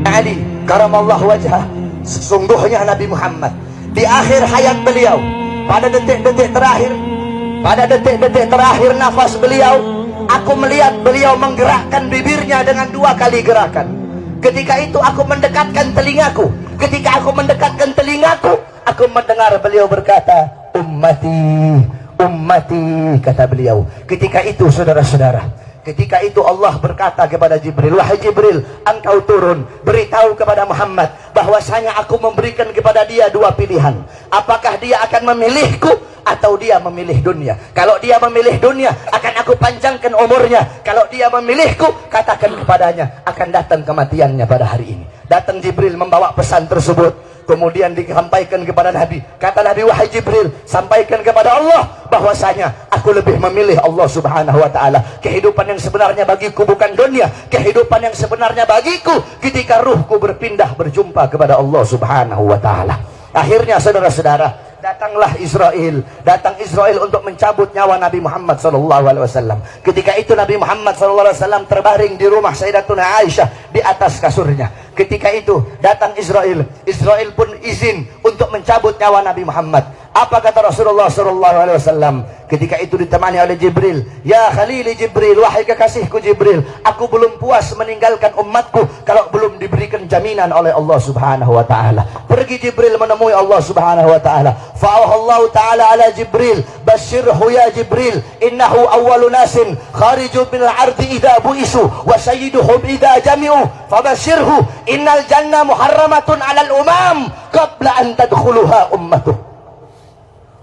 Ali karamallahu wajhah, sesungguhnya Nabi Muhammad di akhir hayat beliau, pada detik-detik terakhir nafas beliau, aku melihat beliau menggerakkan bibirnya dengan 2 kali gerakan. Ketika itu aku mendekatkan telingaku. Ketika aku mendekatkan telingaku, aku mendengar beliau berkata, ummati, ummati, kata beliau. Ketika itu saudara-saudara, ketika itu Allah berkata kepada Jibril, wahai Jibril, engkau turun, beritahu kepada Muhammad bahwasanya aku memberikan kepada dia 2 pilihan. Apakah dia akan memilihku atau dia memilih dunia? Kalau dia memilih dunia, akan aku panjangkan umurnya. Kalau dia memilihku, katakan kepadanya, akan datang kematiannya pada hari ini. Datang Jibril membawa pesan tersebut, kemudian disampaikan kepada Nabi. Kata Nabi, wahai Jibril, sampaikan kepada Allah bahwasanya aku lebih memilih Allah subhanahu wa ta'ala. Kehidupan yang sebenarnya bagiku bukan dunia. Kehidupan yang sebenarnya bagiku ketika ruhku berpindah berjumpa kepada Allah subhanahu wa ta'ala. Akhirnya saudara-saudara, datanglah Israel. Datang Israel untuk mencabut nyawa Nabi Muhammad SAW. Ketika itu Nabi Muhammad SAW terbaring di rumah Sayyidatuna Aisyah di atas kasurnya. Ketika itu datang Israel. Israel pun izin untuk mencabut nyawa Nabi Muhammad. Apa kata Rasulullah SAW? Ketika itu ditemani oleh Jibril. Ya Khalili Jibril, wahai kekasihku Jibril, aku belum puas meninggalkan umatku kalau belum diberikan jaminan oleh Allah subhanahu wa ta'ala. Pergi Jibril menemui Allah subhanahu wa ta'ala. Fa'ahallahu ta'ala ala Jibril, basyirhu ya Jibril, innahu awwalu nasin khariju minal ardi idha bu'isu wa sayyiduhum idha jami'u, fabasyirhu innal jannah muharramatun alal umam qabla an tadkhuluha ummatuh.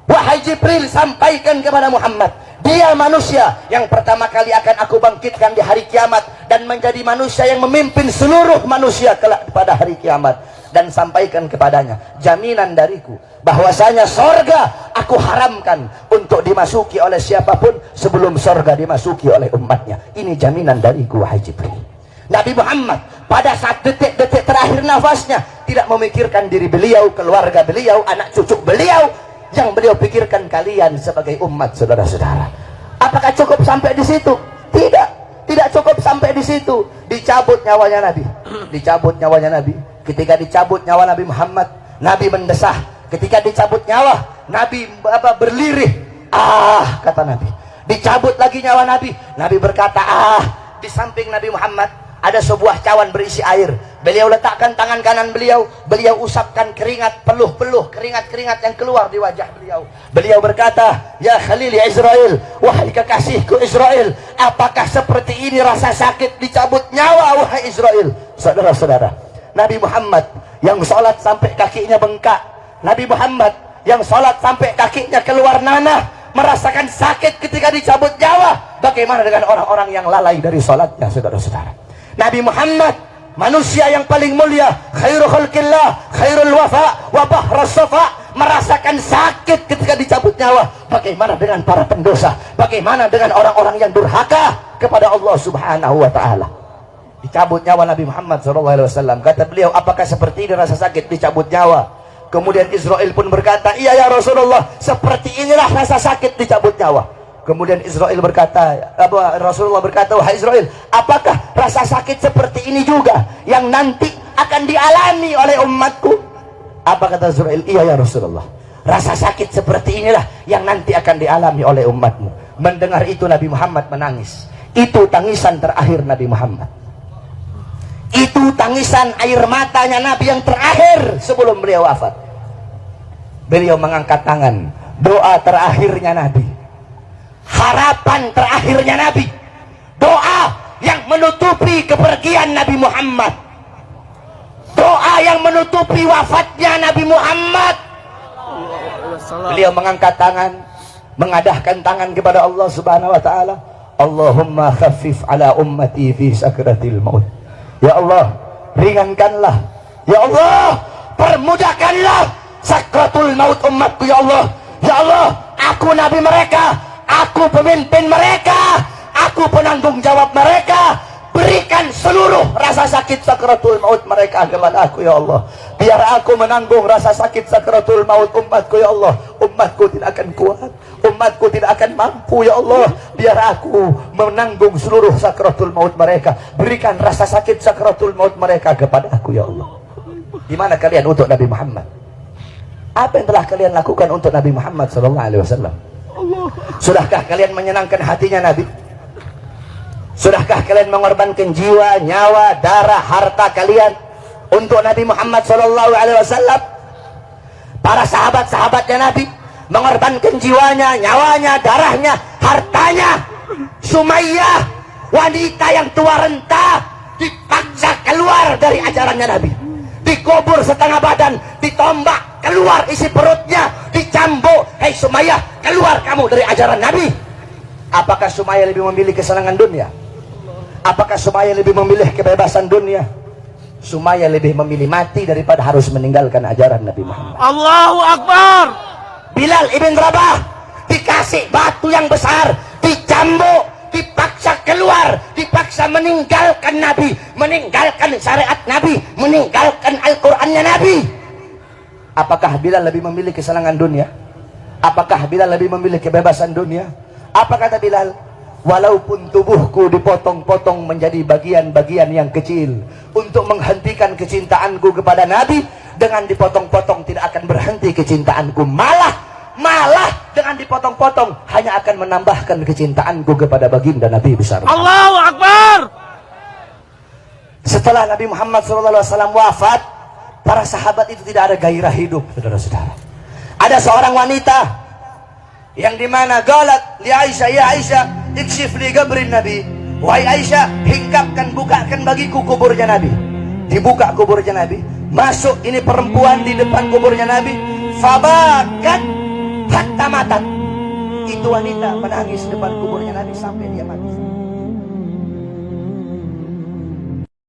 Wahai Jibril, sampaikan kepada Muhammad, dia manusia yang pertama kali akan aku bangkitkan di hari kiamat dan menjadi manusia yang memimpin seluruh manusia kelak pada hari kiamat. Dan sampaikan kepadanya jaminan dariku bahwasanya sorga aku haramkan untuk dimasuki oleh siapapun sebelum sorga dimasuki oleh umatnya. Ini jaminan dariku wahai Jibril. Nabi Muhammad pada saat detik-detik terakhir nafasnya tidak memikirkan diri beliau, keluarga beliau, anak cucu beliau. Yang beliau pikirkan kalian sebagai umat, saudara-saudara. Apakah cukup sampai di situ? Tidak, tidak cukup sampai di situ. Dicabut nyawanya Nabi. Dicabut nyawanya Nabi. Ketika dicabut nyawa Nabi Muhammad, Nabi mendesah. Ketika dicabut nyawa, Nabi berlirih. Ah, kata Nabi. Dicabut lagi nyawa Nabi. Nabi berkata, ah. Di samping Nabi Muhammad ada sebuah cawan berisi air. Beliau letakkan tangan kanan beliau. Beliau usapkan keringat, peluh-peluh, keringat-keringat yang keluar di wajah beliau. Beliau berkata, ya Khalil ya Israel, wahai kekasihku Israel, apakah seperti ini rasa sakit dicabut nyawa wahai Israel? Saudara-saudara, Nabi Muhammad yang sholat sampai kakinya bengkak, Nabi Muhammad yang sholat sampai kakinya keluar nanah, merasakan sakit ketika dicabut nyawa. Bagaimana dengan orang-orang yang lalai dari sholatnya, saudara-saudara? Nabi Muhammad, manusia yang paling mulia, khairul khalqillah, khairul wafa, wa bahrus safa, merasakan sakit ketika dicabut nyawa. Bagaimana dengan para pendosa? Bagaimana dengan orang-orang yang durhaka kepada Allah subhanahu wa ta'ala? Dicabut nyawa Nabi Muhammad SAW. Kata beliau, apakah seperti ini rasa sakit dicabut nyawa? Kemudian Israel pun berkata, iya ya Rasulullah, seperti inilah rasa sakit dicabut nyawa. Kemudian Israel berkata, Rasulullah berkata, wahai Israel, apakah rasa sakit seperti ini juga yang nanti akan dialami oleh umatku? Apa kata Israel? Iya ya Rasulullah, rasa sakit seperti inilah yang nanti akan dialami oleh umatmu. Mendengar itu Nabi Muhammad menangis. Itu tangisan terakhir Nabi Muhammad. Itu tangisan air matanya Nabi yang terakhir sebelum beliau wafat. Beliau mengangkat tangan, doa terakhirnya Nabi, harapan terakhirnya Nabi, doa yang menutupi kepergian Nabi Muhammad, doa yang menutupi wafatnya Nabi Muhammad. Beliau mengangkat tangan, mengadahkan tangan kepada Allah subhanahu wa ta'ala. Allahumma khaffif ala ummati fi sakratil maut. Ya Allah, ringankanlah. Ya Allah, permudahkanlah sakratul maut umatku. Ya Allah, ya Allah, aku nabi mereka, aku pemimpin mereka, aku penanggung jawab mereka. Berikan seluruh rasa sakit sakratul maut mereka kepada aku ya Allah. Biar aku menanggung rasa sakit sakratul maut umatku ya Allah. umatku tidak akan kuat, umatku tidak akan mampu ya Allah. Biar aku menanggung seluruh sakratul maut mereka. Berikan rasa sakit sakratul maut mereka kepada aku ya Allah. Gimana kalian untuk Nabi Muhammad? Apa yang telah kalian lakukan untuk Nabi Muhammad SAW? Sudahkah kalian menyenangkan hatinya Nabi? Sudahkah kalian mengorbankan jiwa, nyawa, darah, harta kalian untuk Nabi Muhammad SAW? Para sahabat-sahabatnya Nabi mengorbankan jiwanya, nyawanya, darahnya, hartanya. Sumayyah, wanita yang tua renta, dipaksa keluar dari ajarannya Nabi, dikubur setengah badan, ditombak, keluar isi perutnya, dicambuk. Hei Sumayyah, keluar kamu dari ajaran Nabi. Apakah Sumayyah lebih memilih kesenangan dunia? Apakah Sumayyah lebih memilih kebebasan dunia? Sumayyah lebih memilih mati daripada harus meninggalkan ajaran Nabi Muhammad. Allahu Akbar. Bilal ibn Rabah dikasih batu yang besar, dicambuk, dipaksa keluar, dipaksa meninggalkan Nabi, meninggalkan syariat Nabi, meninggalkan Al-Qur'annya Nabi. Apakah Bilal lebih memilih kesenangan dunia? Apakah Bilal lebih memilih kebebasan dunia? Apa kata Bilal? Walaupun tubuhku dipotong-potong menjadi bagian-bagian yang kecil untuk menghentikan kecintaanku kepada Nabi, dengan dipotong-potong tidak akan berhenti kecintaanku, malah dengan dipotong-potong hanya akan menambahkan kecintaanku kepada baginda Nabi besar. Allahu Akbar. Setelah Nabi Muhammad SAW wafat, para sahabat itu tidak ada gairah hidup, saudara-saudara. Ada seorang wanita yang dimana galat li Aisyah, ya Aisyah, ikshif li qabrin Nabi. Wahai Aisyah, hingkapkan, bukakan bagiku kuburnya Nabi. Dibuka kuburnya Nabi, masuk ini perempuan di depan kuburnya Nabi. Fabakat hatta matat. Itu wanita menangis depan kuburnya Nabi sampai dia mati.